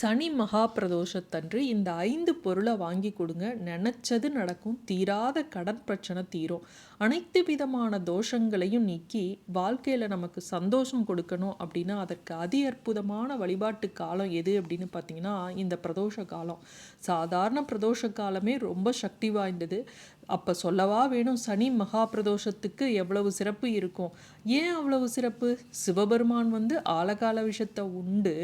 சனி மகா பிரதோஷத்தன்று இந்த 5 பொருளை வாங்கி கொடுங்க. நினச்சது நடக்கும். தீராத கடன் பிரச்சனை தீரும். அனைத்து விதமான தோஷங்களையும் நீக்கி வாழ்க்கையில் நமக்கு சந்தோஷம் கொடுக்கணும் அப்படின்னா அதற்கு அதி அற்புதமான வழிபாட்டு காலம் எது அப்படின்னு பார்த்தீங்கன்னா இந்த பிரதோஷ காலம். சாதாரண பிரதோஷ காலமே ரொம்ப சக்தி வாய்ந்தது. அப்போ சொல்லவா வேணும் சனி மகா பிரதோஷத்துக்கு எவ்வளவு சிறப்பு இருக்கும். ஏன் அவ்வளவு சிறப்பு? சிவபெருமான் ஆழகால விஷத்தை உண்டு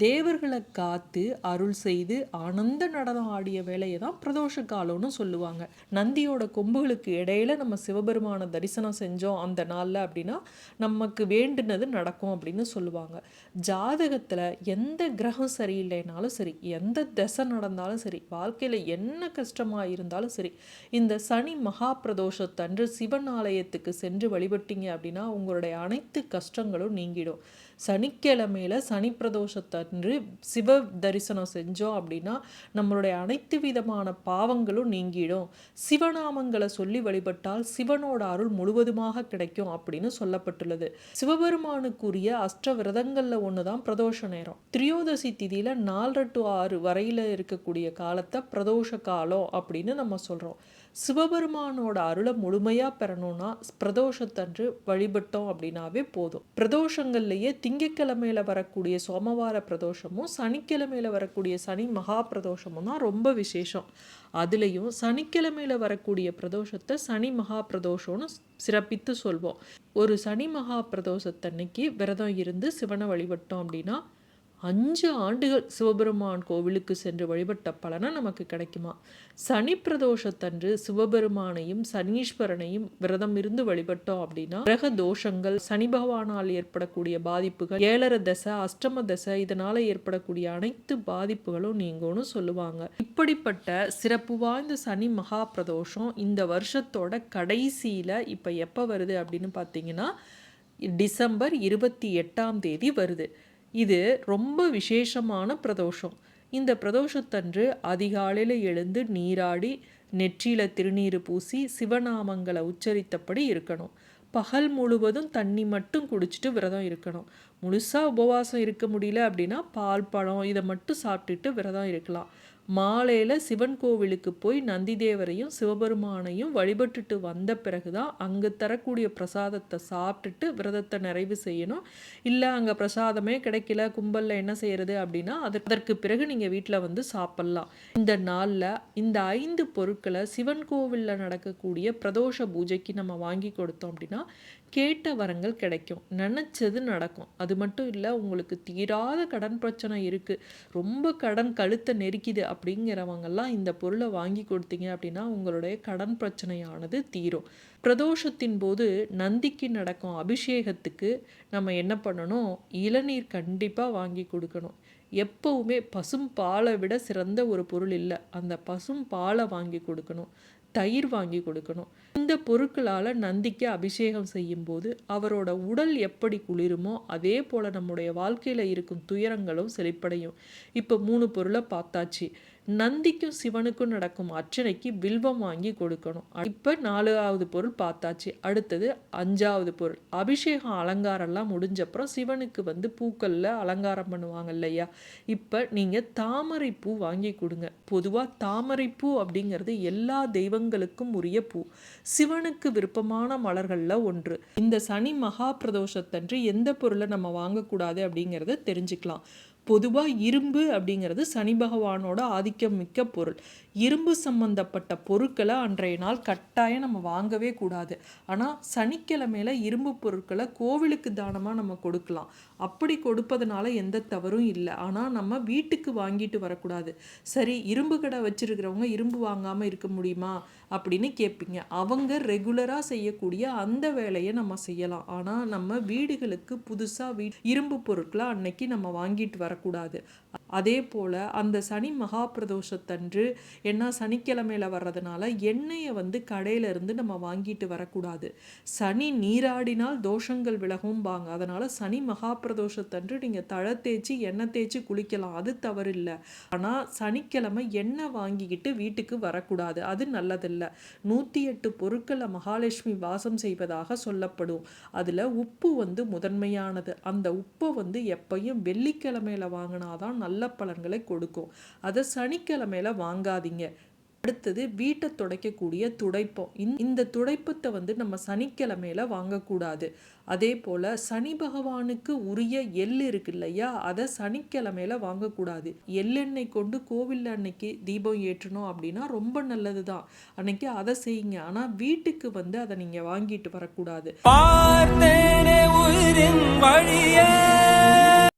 தேவர்களை காத்து அருள் செய்து ஆனந்த நடனம் ஆடிய வேலையை தான் பிரதோஷ காலம்னு சொல்லுவாங்க. நந்தியோட கொம்புகளுக்கு இடையில நம்ம சிவபெருமான தரிசனம் செஞ்சோம் அந்த நாளில் அப்படின்னா நமக்கு வேண்டுனது நடக்கும் அப்படின்னு சொல்லுவாங்க. ஜாதகத்தில் எந்த கிரகம் சரியில்லைனாலும் சரி, எந்த திசை நடந்தாலும் சரி, வாழ்க்கையில் என்ன கஷ்டமாக இருந்தாலும் சரி, இந்த சனி மகா பிரதோஷத்தன்று சிவன் ஆலயத்துக்கு சென்று வழிபட்டீங்க அப்படின்னா உங்களுடைய அனைத்து கஷ்டங்களும் நீங்கிடும். சனிக்கிழமையில சனி பிரதோஷத்தன்று சிவ தரிசனம் செஞ்சோம் அப்படின்னா நம்மளுடைய அனைத்து விதமான பாவங்களும் நீங்கிடும். சிவநாமங்களை சொல்லி வழிபட்டால் சிவனோட அருள் முழுவதுமாக கிடைக்கும் அப்படின்னு சொல்லப்பட்டுள்ளது. சிவபெருமானுக்குரிய அஷ்ட விரதங்கள்ல ஒண்ணுதான் பிரதோஷ நேரம். திரியோதசி திதியில 4 to 6 வரையில இருக்கக்கூடிய காலத்தை பிரதோஷ காலம் அப்படின்னு நம்ம சொல்றோம். சிவபெருமானோட அருளை முழுமையா பெறணும்னா பிரதோஷத்தன்று வழிபட்டோம் அப்படின்னாவே போதும். பிரதோஷங்கள்லயே திங்கட்கிழமையில வரக்கூடிய சோமவார பிரதோஷமும் சனிக்கிழமையில வரக்கூடிய சனி மகா பிரதோஷமும் தான் ரொம்ப விசேஷம். அதுலேயும் சனிக்கிழமையில வரக்கூடிய பிரதோஷத்தை சனி மகா பிரதோஷம்னு சிறப்பித்து சொல்வோம். ஒரு சனி மகா பிரதோஷத்தன்னைக்கு விரதம் இருந்து சிவனை வழிபட்டோம் அப்படின்னா 5 ஆண்டுகள் சிவபெருமான் கோவிலுக்கு சென்று வழிபட்ட பலனை நமக்கு கிடைக்குமா. சனி பிரதோஷத்தன்று சிவபெருமானையும் சனீஸ்வரனையும் விரதம் இருந்து வழிபட்டோம் அப்படின்னா கிரக தோஷங்கள், சனி பகவானால் ஏற்படக்கூடிய பாதிப்புகள், 7 தசை, அஷ்டம தசை, இதனால ஏற்படக்கூடிய அனைத்து பாதிப்புகளும் நீங்கும்னு சொல்லுவாங்க. இப்படிப்பட்ட சிறப்பு வாய்ந்த சனி மகா பிரதோஷம் இந்த வருஷத்தோட கடைசியில இப்ப எப்ப வருது அப்படின்னு பார்த்தீங்கன்னா டிசம்பர் 28 வருது. இது ரொம்ப விசேஷமான பிரதோஷம். இந்த பிரதோஷத்தன்று அதிகாலையில் எழுந்து நீராடி நெற்றியில திருநீர் பூசி சிவநாமங்களை உச்சரித்தபடி இருக்கணும். பகல் முழுவதும் தண்ணி மட்டும் குடிச்சிட்டு விரதம் இருக்கணும். முழுசாக உபவாசம் இருக்க முடியல அப்படின்னா பால் பழம் இதை மட்டும் சாப்பிட்டுட்டு விரதம் இருக்கலாம். மாலையில் சிவன் கோவிலுக்கு போய் நந்தி தேவரையும் சிவபெருமானையும் வழிபட்டுட்டு வந்த பிறகுதான் அங்கே தரக்கூடிய பிரசாதத்தை சாப்பிட்டுட்டு விரதத்தை நிறைவு செய்யணும். இல்லை அங்கே பிரசாதமே கிடைக்கல, கும்பலில் என்ன செய்யறது அப்படின்னா அதற்கு பிறகு நீங்கள் வீட்டில் சாப்பிட்லாம். இந்த நாளில் இந்த 5 பொருட்களை சிவன் கோவிலில் நடக்கக்கூடிய பிரதோஷ பூஜைக்கு நம்ம வாங்கி கொடுத்தோம் அப்படின்னா கேட்ட வரங்கள் கிடைக்கும், நினச்சது நடக்கும். அது மட்டும் இல்லை, உங்களுக்கு தீராத கடன் பிரச்சனை இருக்குது, ரொம்ப கடன் கழுத்தை நெருக்கிது அப்படிங்கிறவங்கெல்லாம் இந்த பொருளை வாங்கி கொடுத்தீங்க அப்படின்னா உங்களுடைய கடன் பிரச்சனையானது தீரும். பிரதோஷத்தின் போது நந்திக்கு நடக்கும் அபிஷேகத்துக்கு நம்ம என்ன பண்ணணும், இளநீர் கண்டிப்பாக வாங்கி கொடுக்கணும். எப்பவுமே பசும் பாலை விட சிறந்த ஒரு பொருள் இல்லை. அந்த பசும் பாலை வாங்கி கொடுக்கணும், தயிர் வாங்கி கொடுக்கணும். இந்த பொருட்களால் நந்திக்கு அபிஷேகம் செய்யும் போது அவரோட உடல் எப்படி குளிருமோ அதே போல் நம்முடைய வாழ்க்கையில் இருக்கும் துயரங்களும் செழிப்படையும். இப்போ 3 பொருளை பார்த்தாச்சு. நந்திக்கும் சிவனுக்கும் நடக்கும் அர்ச்சனைக்கு வில்வம் வாங்கி கொடுக்கணும். இப்போ 4வது பொருள் பார்த்தாச்சு. அடுத்தது 5வது பொருள் அபிஷேகம் அலங்காரம்லாம் முடிஞ்சப்புறம் சிவனுக்கு பூக்கள்ல அலங்காரம் பண்ணுவாங்க இல்லையா. இப்போ நீங்கள் தாமரை பூ வாங்கி கொடுங்க. பொதுவாக தாமரை பூ அப்படிங்கிறது எல்லா தெய்வங்களுக்கும் உரிய பூ, சிவனுக்கு விருப்பமான மலர்கள்ல ஒன்று. இந்த சனி மகா பிரதோஷத்தன்று எந்த பொருளை நம்ம வாங்கக்கூடாது அப்படிங்கிறத தெரிஞ்சுக்கலாம். பொதுவாக இரும்பு அப்படிங்கிறது சனி பகவானோட ஆதிக்கம் மிக்க பொருள். இரும்பு சம்பந்தப்பட்ட பொருட்களை அன்றைய நாள் கட்டாயம் நம்ம வாங்கவே கூடாது. ஆனால் சனிக்கிழமையில இரும்பு பொருட்களை கோவிலுக்கு தானமாக நம்ம கொடுக்கலாம். அப்படி கொடுப்பதனால எந்த தவறும் இல்லை. ஆனால் நம்ம வீட்டுக்கு வாங்கிட்டு வரக்கூடாது. சரி, இரும்பு கடை வச்சிருக்கிறவங்க இரும்பு வாங்காமல் இருக்க முடியுமா அப்படின்னு கேட்பீங்க. அவங்க ரெகுலராக செய்யக்கூடிய அந்த வேலையை நம்ம செய்யலாம். ஆனால் நம்ம வீடுகளுக்கு புதுசாக இரும்பு பொருட்களை அன்னைக்கு நம்ம வாங்கிட்டு வரக்கூடாது. அதே போல் அந்த சனி மகா பிரதோஷத்தன்று ஏன்னா சனிக்கிழமையில வர்றதுனால எண்ணெயை கடையிலிருந்து நம்ம வாங்கிட்டு வரக்கூடாது. சனி நீராடினால் தோஷங்கள் விலகும்பாங்க. அதனால சனி மகா பிரதோஷத்தன்று நீங்கள் தழை தேய்ச்சி எண்ணெய் தேய்ச்சி குளிக்கலாம், அது தவறில்லை. ஆனால் சனிக்கிழமை எண்ணெய் வாங்கிக்கிட்டு வீட்டுக்கு வரக்கூடாது, அது நல்லதில்லை. 108 பொருட்களை மகாலட்சுமி வாசம் செய்வதாக சொல்லப்படும். அதில் உப்பு முதன்மையானது. அந்த உப்பை எப்பையும் வெள்ளிக்கிழமையில வாங்கினாதான் நல்ல பலன்களை கொடுக்கும். அதை சனிக்கிழமையில வாங்காதீங்க. அடுத்தது வீட்டை துடைக்கக்கூடிய துடைப்பம். இந்த துடைப்பத்தை நம்ம சனிக்கிழமையில வாங்கக்கூடாது. அதே போல் சனி பகவானுக்கு உரிய எள் இருக்கு இல்லையா, அதை சனிக்கிழமையில வாங்கக்கூடாது. எள்ளெண்ணெய் கொண்டு கோவிலில் அன்னைக்கு தீபம் ஏற்றணும் அப்படின்னா ரொம்ப நல்லது தான், அன்னைக்கு அதை செய்யுங்க. ஆனால் வீட்டுக்கு அதை நீங்கள் வாங்கிட்டு வரக்கூடாது.